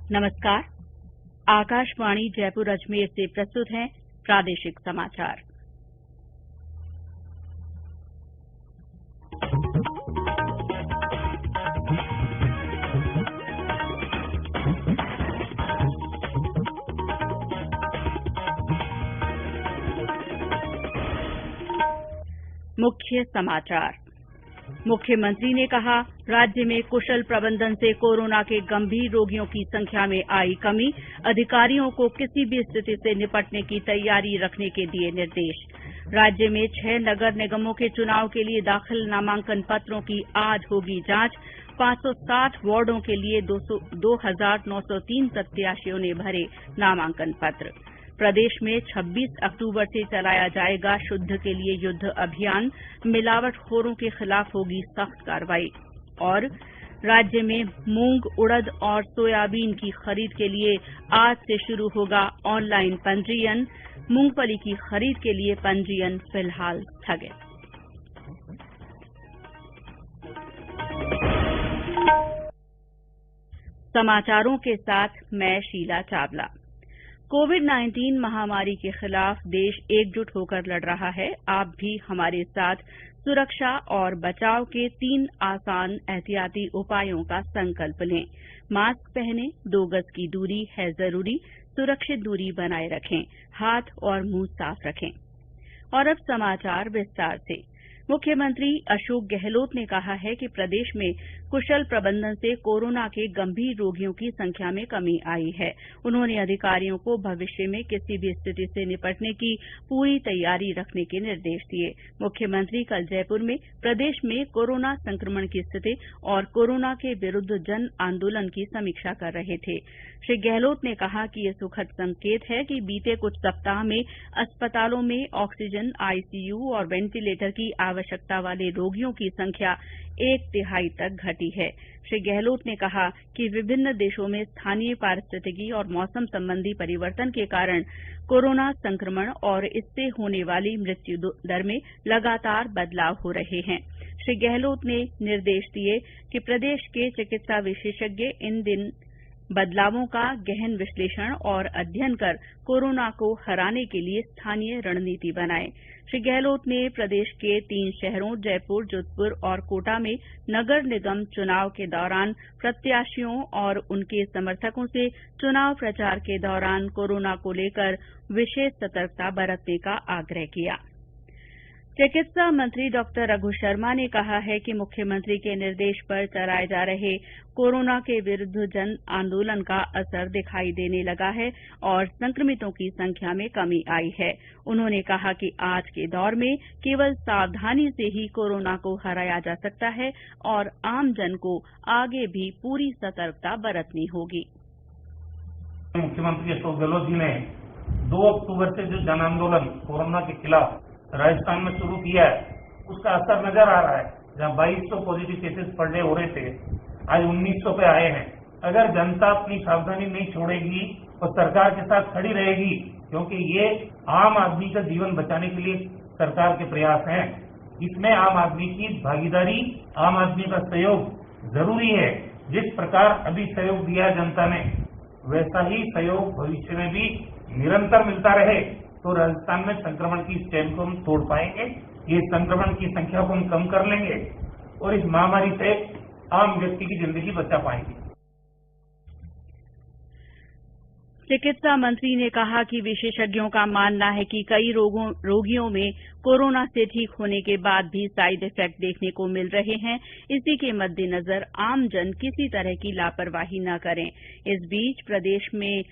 नमस्कार। आकाशवाणी जयपुर अजमेर से प्रस्तुत हैं प्रादेशिक समाचार। मुख्य समाचार। मुख्यमंत्री ने कहा, राज्य में कुशल प्रबंधन से कोरोना के गंभीर रोगियों की संख्या में आई कमी। अधिकारियों को किसी भी स्थिति से निपटने की तैयारी रखने के दिए निर्देश। राज्य में 6 नगर निगमों के चुनाव के लिए दाखिल नामांकन पत्रों की आज होगी जांच। 560 वार्डों के लिए 2,903 प्रत्याशियों ने भरे नामांकन पत्र। प्रदेश में 26 अक्टूबर से चलाया जाएगा शुद्ध के लिए युद्ध अभियान। मिलावटखोरों के खिलाफ होगी सख्त कार्रवाई। और राज्य में मूंग, उड़द और सोयाबीन की खरीद के लिए आज से शुरू होगा ऑनलाइन पंजीयन। मूंगफली की खरीद के लिए पंजीयन फिलहाल स्थगित। समाचारों के साथ मैं शीला चावला। कोविड-19 महामारी के खिलाफ देश एकजुट होकर लड़ रहा है। आप भी हमारे साथ सुरक्षा और बचाव के 3 आसान एहतियाती उपायों का संकल्प लें। मास्क पहनें, 2 गज की दूरी है जरूरी, सुरक्षित दूरी बनाए रखें, हाथ और मुंह साफ रखें। और अब समाचार विस्तार से। मुख्यमंत्री अशोक गहलोत ने कहा है कि प्रदेश में कुशल प्रबंधन से कोरोना के गंभीर रोगियों की संख्या में कमी आई है। उन्होंने अधिकारियों को भविष्य में किसी भी स्थिति से निपटने की पूरी तैयारी रखने के निर्देश दिए। मुख्यमंत्री कल जयपुर में प्रदेश में कोरोना संक्रमण की स्थिति और कोरोना के विरुद्ध जन आंदोलन की समीक्षा कर रहे थे। श्री गहलोत ने कहा कि ये सुखद संकेत है कि बीते कुछ सप्ताह में अस्पतालों में ऑक्सीजन, आईसीयू और वेंटिलेटर की आवश्यकता वाले रोगियों की संख्या 1/3 तक घटी है। श्री गहलोत ने कहा कि विभिन्न देशों में स्थानीय पारिस्थितिकी और मौसम संबंधी परिवर्तन के कारण कोरोना संक्रमण और इससे होने वाली मृत्यु दर में लगातार बदलाव हो रहे हैं। श्री गहलोत ने निर्देश दिए कि प्रदेश के चिकित्सा विशेषज्ञ इन बदलावों का गहन विश्लेषण और अध्ययन कर कोरोना को हराने के लिए स्थानीय रणनीति बनाएं। श्री गहलोत ने प्रदेश के 3 शहरों जयपुर, जोधपुर और कोटा में नगर निगम चुनाव के दौरान प्रत्याशियों और उनके समर्थकों से चुनाव प्रचार के दौरान कोरोना को लेकर विशेष सतर्कता बरतने का आग्रह किया। चिकित्सा मंत्री डॉ रघु शर्मा ने कहा है कि मुख्यमंत्री के निर्देश पर चलाए जा रहे कोरोना के विरुद्ध जन आंदोलन का असर दिखाई देने लगा है और संक्रमितों की संख्या में कमी आई है। उन्होंने कहा कि आज के दौर में केवल सावधानी से ही कोरोना को हराया जा सकता है और आमजन को आगे भी पूरी सतर्कता बरतनी होगी। मुख्यमंत्री अशोक गहलोत जी ने 2 अक्टूबर से जो जन आंदोलन कोरोना के खिलाफ राजस्थान में शुरू किया है, उसका असर नजर आ रहा है। जहां 2200 पॉजिटिव केसेस पर डे हो रहे थे, आज 1900 पे आए हैं। अगर जनता अपनी सावधानी नहीं छोड़ेगी और सरकार के साथ खड़ी रहेगी, क्योंकि ये आम आदमी का जीवन बचाने के लिए सरकार के प्रयास हैं, इसमें आम आदमी की भागीदारी, आम आदमी का सहयोग जरूरी है। जिस प्रकार अभी सहयोग दिया जनता ने, वैसा ही सहयोग भविष्य में भी निरंतर मिलता रहे तो राजस्थान में संक्रमण की इस चेन को हम तोड़ पाएंगे। ये संक्रमण की संख्या को हम कम कर लेंगे और इस महामारी से आम व्यक्ति की जिंदगी बचा पाएंगे। चिकित्सा मंत्री ने कहा कि विशेषज्ञों का मानना है कि कई रोगियों में कोरोना से ठीक होने के बाद भी साइड इफेक्ट देखने को मिल रहे हैं। इसी के मद्देनजर आमजन किसी तरह की लापरवाही न करें। इस बीच प्रदेश में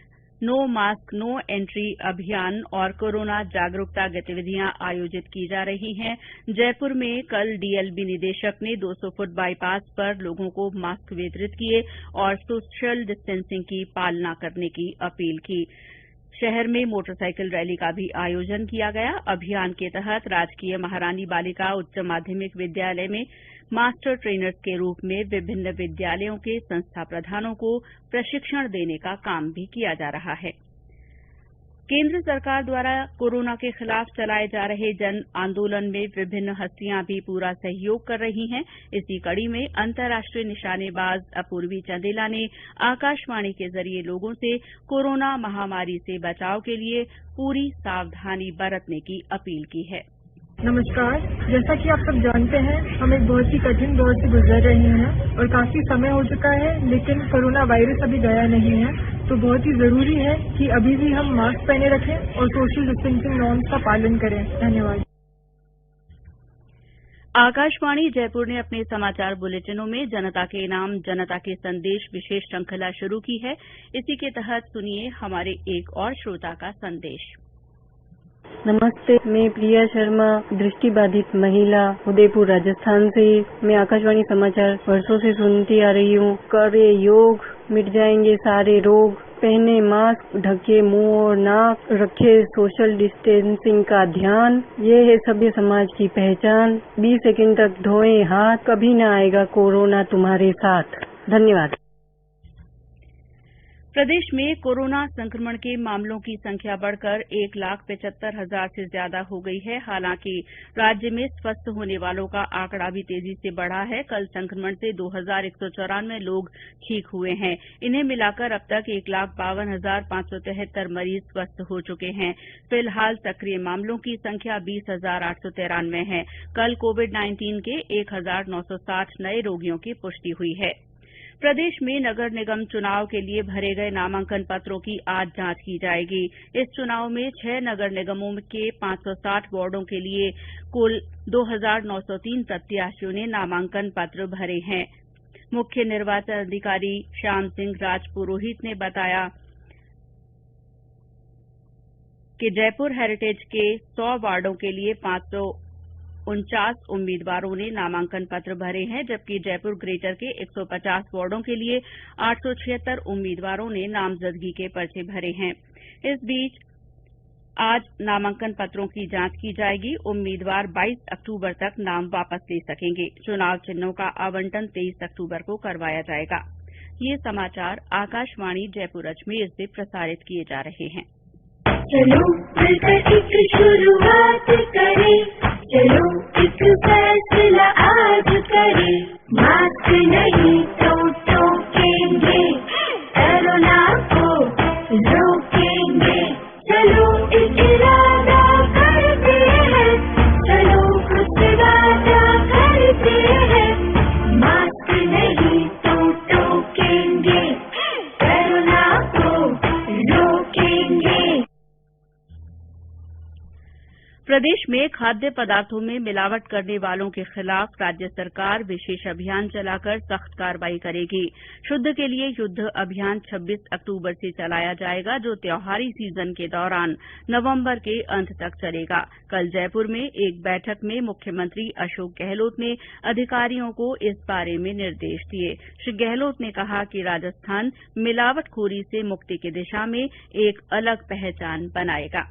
नो मास्क नो एंट्री अभियान और कोरोना जागरूकता गतिविधियां आयोजित की जा रही हैं। जयपुर में कल डीएलबी निदेशक ने 200 फुट बाईपास पर लोगों को मास्क वितरित किए और सोशल डिस्टेंसिंग की पालना करने की अपील की। शहर में मोटरसाइकिल रैली का भी आयोजन किया गया। अभियान के तहत राजकीय महारानी बालिका उच्च माध्यमिक विद्यालय में मास्टर ट्रेनर्स के रूप में विभिन्न विद्यालयों के संस्था प्रधानों को प्रशिक्षण देने का काम भी किया जा रहा है। केंद्र सरकार द्वारा कोरोना के खिलाफ चलाए जा रहे जन आंदोलन में विभिन्न हस्तियां भी पूरा सहयोग कर रही हैं। इसी कड़ी में अंतर्राष्ट्रीय निशानेबाज अपूर्वी चंदेला ने आकाशवाणी के जरिए लोगों से कोरोना महामारी से बचाव के लिए पूरी सावधानी बरतने की अपील की है। नमस्कार। जैसा कि आप सब जानते हैं, हम एक बहुत ही कठिन दौर से गुजर रहे हैं और काफी समय हो चुका है, लेकिन कोरोना वायरस अभी गया नहीं है। तो बहुत ही जरूरी है कि अभी भी हम मास्क पहने रखें और सोशल डिस्टेंसिंग नॉर्म्स का पालन करें। धन्यवाद। आकाशवाणी जयपुर ने अपने समाचार बुलेटिनों में जनता के नाम जनता के संदेश विशेष श्रृंखला शुरू की है। इसी के तहत सुनिए हमारे एक और श्रोता का संदेश। नमस्ते, मैं प्रिया शर्मा, दृष्टिबाधित महिला, उदयपुर राजस्थान से। मैं आकाशवाणी समाचार वर्षों से सुनती आ रही हूँ। करे योग, मिट जाएंगे सारे रोग, पहने मास्क, ढके मुंह और नाक, रखे सोशल डिस्टेंसिंग का ध्यान, ये है सभ्य समाज की पहचान। 20 सेकंड तक धोएं हाथ, कभी न आएगा कोरोना तुम्हारे साथ। धन्यवाद। प्रदेश में कोरोना संक्रमण के मामलों की संख्या बढ़कर 1,75,000 से ज्यादा हो गई है। हालांकि राज्य में स्वस्थ होने वालों का आंकड़ा भी तेजी से बढ़ा है। कल संक्रमण से 2,194 लोग ठीक हुए हैं। इन्हें मिलाकर अब तक 1,52,573 मरीज स्वस्थ हो चुके हैं। फिलहाल सक्रिय मामलों की संख्या 20,893 है। कल कोविड-19 के 1,960 नए रोगियों की पुष्टि हुई है। प्रदेश में नगर निगम चुनाव के लिए भरे गए नामांकन पत्रों की आज जांच की जाएगी। इस चुनाव में 6 नगर निगमों के 560 वार्डों के लिए कुल 2,903 प्रत्याशियों ने नामांकन पत्र भरे हैं। मुख्य निर्वाचन अधिकारी श्याम सिंह राजपुरोहित ने बताया कि जयपुर हेरिटेज के 100 वार्डों के लिए 549 उम्मीदवारों ने नामांकन पत्र भरे हैं, जबकि जयपुर ग्रेटर के 150 वार्डों के लिए 876 उम्मीदवारों ने नामजदगी के पर्चे भरे हैं। इस बीच आज नामांकन पत्रों की जांच की जाएगी। उम्मीदवार 22 अक्टूबर तक नाम वापस ले सकेंगे। चुनाव चिन्हों का आवंटन 23 अक्टूबर को करवाया जाएगा। ये समाचार आकाशवाणी जयपुर अजमेर से प्रसारित किए जा रहे हैं। चलो मिलकर एक शुरुआत करें, चलो एक फैसला आज करें, मास्क नहीं तो टोकेंगे, कोरोना को रोकेंगे। चलो एक इरादा करते हैं, चलो कुछ वादा करते हैं, मास्क नहीं तो टोकेंगे, कोरोना को रोकेंगे। प्रदेश में खाद्य पदार्थों में मिलावट करने वालों के खिलाफ राज्य सरकार विशेष अभियान चलाकर सख्त कार्रवाई करेगी। शुद्ध के लिए युद्ध अभियान 26 अक्टूबर से चलाया जाएगा, जो त्योहारी सीजन के दौरान नवंबर के अंत तक चलेगा। कल जयपुर में एक बैठक में मुख्यमंत्री अशोक गहलोत ने अधिकारियों को इस बारे में निर्देश दिए। श्री गहलोत ने कहा कि राजस्थान मिलावटखोरी से मुक्ति की दिशा में एक अलग पहचान बनाएगा।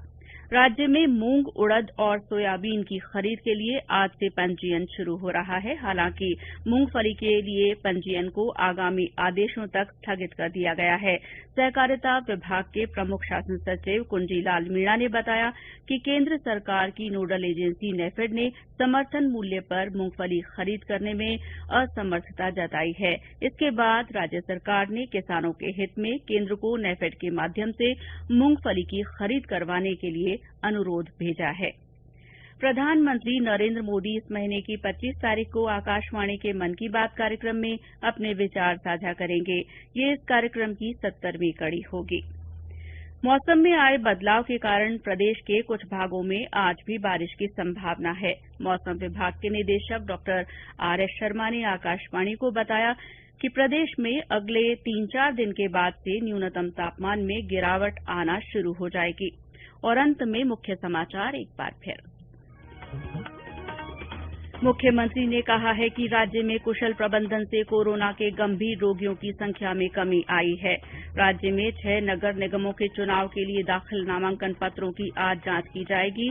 राज्य में मूंग, उड़द और सोयाबीन की खरीद के लिए आज से पंजीयन शुरू हो रहा है। हालांकि मूंगफली के लिए पंजीयन को आगामी आदेशों तक स्थगित कर दिया गया है। सहकारिता विभाग के प्रमुख शासन सचिव कुंजीलाल मीणा ने बताया कि केंद्र सरकार की नोडल एजेंसी नेफेड ने समर्थन मूल्य पर मूंगफली खरीद करने में असमर्थता जताई है। इसके बाद राज्य सरकार ने किसानों के हित में केंद्र को नेफेड के माध्यम से मूंगफली की खरीद करवाने के लिए अनुरोध भेजा है। प्रधानमंत्री नरेंद्र मोदी इस महीने की 25 तारीख को आकाशवाणी के मन की बात कार्यक्रम में अपने विचार साझा करेंगे। ये इस कार्यक्रम की 70वीं कड़ी होगी। मौसम में आए बदलाव के कारण प्रदेश के कुछ भागों में आज भी बारिश की संभावना है। मौसम विभाग के निदेशक डॉ आर.एस. शर्मा ने आकाशवाणी को बताया कि प्रदेश में अगले 3-4 दिन के बाद से न्यूनतम तापमान में गिरावट आना शुरू हो जाएगी। और अंत में मुख्य समाचार एक बार फिर। मुख्यमंत्री ने कहा है कि राज्य में कुशल प्रबंधन से कोरोना के गंभीर रोगियों की संख्या में कमी आई है। राज्य में 6 नगर निगमों के चुनाव के लिए दाखिल नामांकन पत्रों की आज जांच की जाएगी।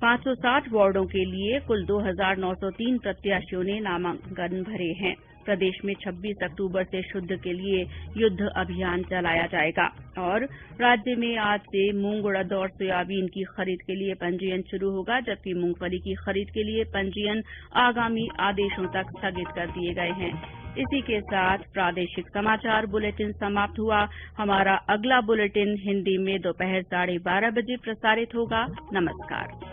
560 वार्डों के लिए कुल 2,903 प्रत्याशियों ने नामांकन भरे हैं। प्रदेश में 26 अक्टूबर से शुद्ध के लिए युद्ध अभियान चलाया जाएगा और राज्य में आज से मूंग, उड़द और सोयाबीन की खरीद के लिए पंजीयन शुरू होगा, जबकि मूंगफली की खरीद के लिए पंजीयन आगामी आदेशों तक स्थगित कर दिए गए हैं। इसी के साथ प्रादेशिक समाचार बुलेटिन समाप्त हुआ। हमारा अगला बुलेटिन हिंदी में दोपहर 12:30 बजे प्रसारित होगा। नमस्कार।